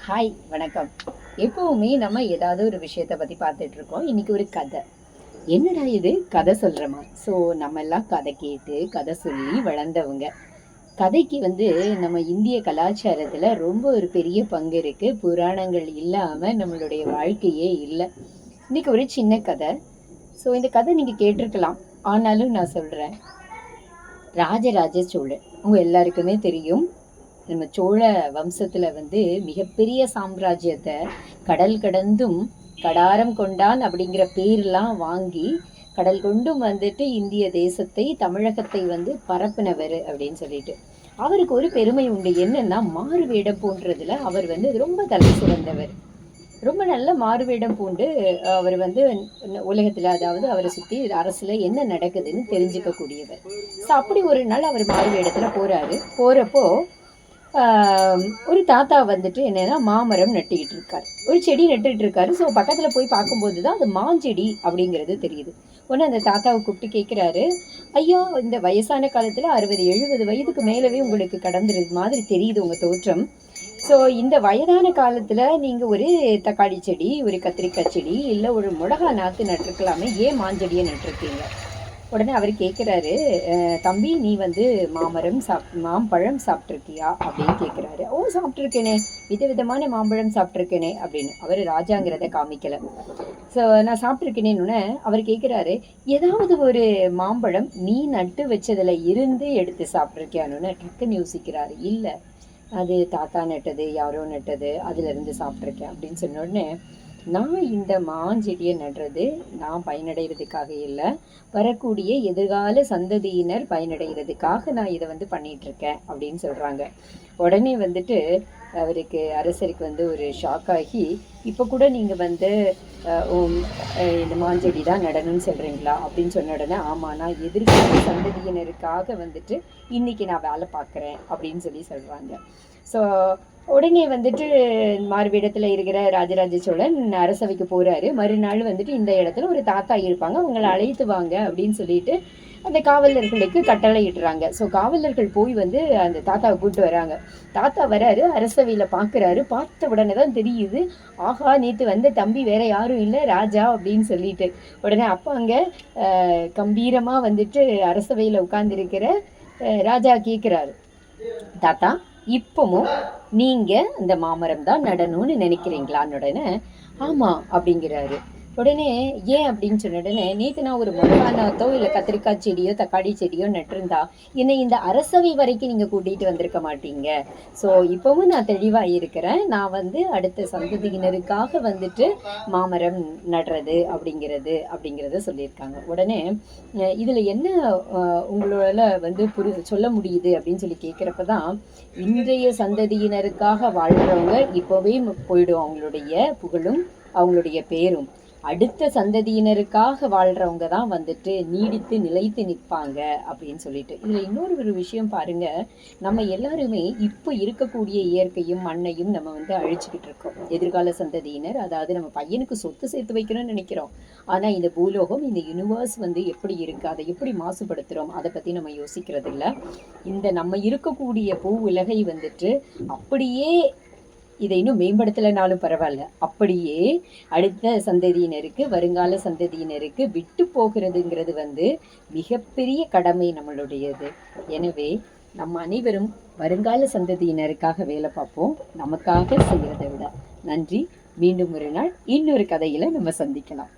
Hi, வணக்கம். எப்பவுமே நம்ம ஏதாவது ஒரு விஷயத்த பத்தி பார்த்துட்டு இருக்கோம். இன்னைக்கு ஒரு கதை. என்னடா இது கதை சொல்றோமா? ஸோ நம்ம எல்லாம் கதை கேட்டு கதை சொல்லி வளர்ந்தவங்க. கதைக்கு நம்ம இந்திய கலாச்சாரத்துல ரொம்ப ஒரு பெரிய பங்கு இருக்கு. புராணங்கள் இல்லாம நம்மளுடைய வாழ்க்கையே இல்லை. இன்னைக்கு ஒரு சின்ன கதை. ஸோ இந்த கதை நீங்க கேட்டிருக்கலாம். ஆனாலும் நான் சொல்றேன். ராஜராஜ சோழன் உங்க எல்லாருக்குமே தெரியும். நம்ம சோழ வம்சத்துல மிகப்பெரிய சாம்ராஜ்யத்தை கடல் கடந்தும் கடாரம் கொண்டான் அப்படிங்கிற பேர்லாம் வாங்கி கடல் கொண்டும் இந்திய தேசத்தை தமிழகத்தை பரப்பினவர் அப்படின்னு சொல்லிட்டு அவருக்கு ஒரு பெருமை உண்டு. என்னன்னா மாறு வேடம் போன்றதுல அவர் ரொம்ப தலை சிறந்தவர். ரொம்ப நல்ல மாறுவேடம் பூண்டு அவர் உலகத்துல, அதாவது அவரை சுத்தி அரசுல என்ன நடக்குதுன்னு தெரிஞ்சுக்க கூடியவர். ஸோ அப்படி ஒரு நாள் அவர் மாறுவேடத்துல போறப்போ ஒரு தாத்தா என்னன்னா மாமரம் நட்டுக்கிட்டு இருக்காரு, ஒரு செடி நட்டுட்டு இருக்காரு. ஸோ பக்கத்துல போய் பார்க்கும்போது தான் அது மாஞ்செடி அப்படிங்கிறது தெரியுது. உடனே அந்த தாத்தாவை கூப்பிட்டு கேட்குறாரு, ஐயா, இந்த வயசான காலத்துல 60-70 வயதுக்கு மேலவே உங்களுக்கு கடந்துறது மாதிரி தெரியுது உங்க தோற்றம். ஸோ இந்த வயதான காலத்துல நீங்க ஒரு தக்காளி செடி, ஒரு கத்திரிக்காய் செடி, இல்லை ஒரு மிளகா நாற்று நட்டுருக்கலாமே, ஏன் மாஞ்செடியை நட்டுருக்கீங்க? உடனே அவர் கேட்குறாரு, தம்பி நீ மாம்பழம் சாப்பிட்ருக்கியா அப்படின்னு கேட்குறாரு. ஓ, சாப்பிட்ருக்கேனே, விதவிதமான மாம்பழம் சாப்பிட்ருக்கேனே அப்படின்னு. அவர் ராஜாங்கிறத காமிக்கலை. ஸோ நான் சாப்பிட்ருக்கேனேன்னு அவர் கேட்குறாரு, ஏதாவது ஒரு மாம்பழம் நீ நட்டு வச்சதில் இருந்து எடுத்து சாப்பிட்ருக்கியான்னு டக்குன்னு யோசிக்கிறாரு. இல்லை, அது தாத்தா நட்டது, யாரோ நட்டது, அதுலேருந்து சாப்பிட்ருக்கேன் அப்படின்னு சொன்ன உடனே, நான் இந்த மாஞ்செடியை நடுறது நான் பயனடைகிறதுக்காக இல்லை, வரக்கூடிய எதிர்கால சந்ததியினர் பயனடைகிறதுக்காக நான் இதை பண்ணிகிட்ருக்கேன் அப்படின்னு சொல்கிறாங்க. உடனே அரசருக்கு ஒரு ஷாக் ஆகி, இப்போ கூட நீங்கள் இந்த மாஞ்செடி தான் நடணும்னு சொல்கிறீங்களா அப்படின்னு சொன்ன உடனே, ஆமாம், நான் எதிர்கால சந்ததியினருக்காக இன்னைக்கு நான் வேலை பார்க்குறேன் அப்படின்னு சொல்கிறாங்க. ஸோ உடனே மாறுவேடத்தில் இருக்கிற ராஜராஜ சோழன் அரசவைக்கு போகிறாரு. மறுநாள் இந்த இடத்துல ஒரு தாத்தா இருப்பாங்க, அவங்களை அழைத்து வாங்க அப்படின்னு சொல்லிட்டு அந்த காவலர்களுக்கு கட்டளை இட்டுறாங்க. ஸோ காவலர்கள் போய் அந்த தாத்தாவை கூப்பிட்டு வராங்க. தாத்தா வராரு, அரசவையில் பார்க்குறாரு. பார்த்த உடனே தான் தெரியுது, ஆஹா, நேற்று தம்பி வேற யாரும் இல்லை, ராஜா அப்படின்னு சொல்லிட்டு. உடனே அப்போ அங்கே கம்பீரமாக அரசவையில் உட்கார்ந்துருக்கிற ராஜா கேட்குறாரு, தாத்தா, இப்பவும் நீங்க இந்த மாமரம் தான் நடணும்னு நினைக்கிறீங்களான்னு. உடனே ஆமா அப்படிங்கிறாரு. உடனே ஏன் அப்படின்னு சொன்ன உடனே, நேற்று நான் ஒரு மிளகாத்தோ இல்லை கத்திரிக்காய் செடியோ தக்காளி செடியோ நட்டிருந்தா என்னை இந்த அரசவை வரைக்கும் நீங்கள் கூட்டிகிட்டு வந்திருக்க மாட்டீங்க. ஸோ இப்போவும் நான் தெளிவாக இருக்கிறேன். நான் அடுத்த சந்ததியினருக்காக மாமரம் நடுறது அப்படிங்கிறத சொல்லியிருக்காங்க. உடனே இதில் என்ன உங்களால் சொல்ல முடியுது அப்படின்னு சொல்லி கேட்குறப்ப தான், இன்றைய சந்ததியினருக்காக வாழ்கிறவங்க இப்போவே போயிடும் அவங்களுடைய புகழும் அவங்களுடைய பேரும். அடுத்த சந்ததியினருக்காக வாழ்கிறவங்க தான் நீடித்து நிலைத்து நிற்பாங்க அப்படின்னு சொல்லிட்டு. இதில் இன்னொரு விஷயம் பாருங்க, நம்ம எல்லாருமே இப்போ இருக்கக்கூடிய இயற்கையும் மண்ணையும் நம்ம அழிச்சுக்கிட்டு இருக்கோம். எதிர்கால சந்ததியினர், அதாவது நம்ம பையனுக்கு சொத்து சேர்த்து வைக்கணும்னு நினைக்கிறோம். ஆனால் இந்த பூலோகம், இந்த யூனிவர்ஸ் எப்படி இருக்குது, அதை எப்படி மாசுபடுத்துகிறோம், அதை பற்றி நம்ம யோசிக்கிறது இல்லை. இந்த நம்ம இருக்கக்கூடிய பூ உலகை அப்படியே இதை இன்னும் மேம்படுத்தலைனாலும் பரவாயில்ல, அப்படியே அடுத்த சந்ததியினருக்கு, வருங்கால சந்ததியினருக்கு விட்டு போகிறதுங்கிறது மிகப்பெரிய கடமை நம்மளுடையது. எனவே நம்ம அனைவரும் வருங்கால சந்ததியினருக்காக வேலை பார்ப்போம், நமக்காக செய்கிறத விட. நன்றி. மீண்டும் ஒரு நாள் இன்னொரு கதையில நம்ம சந்திக்கலாம்.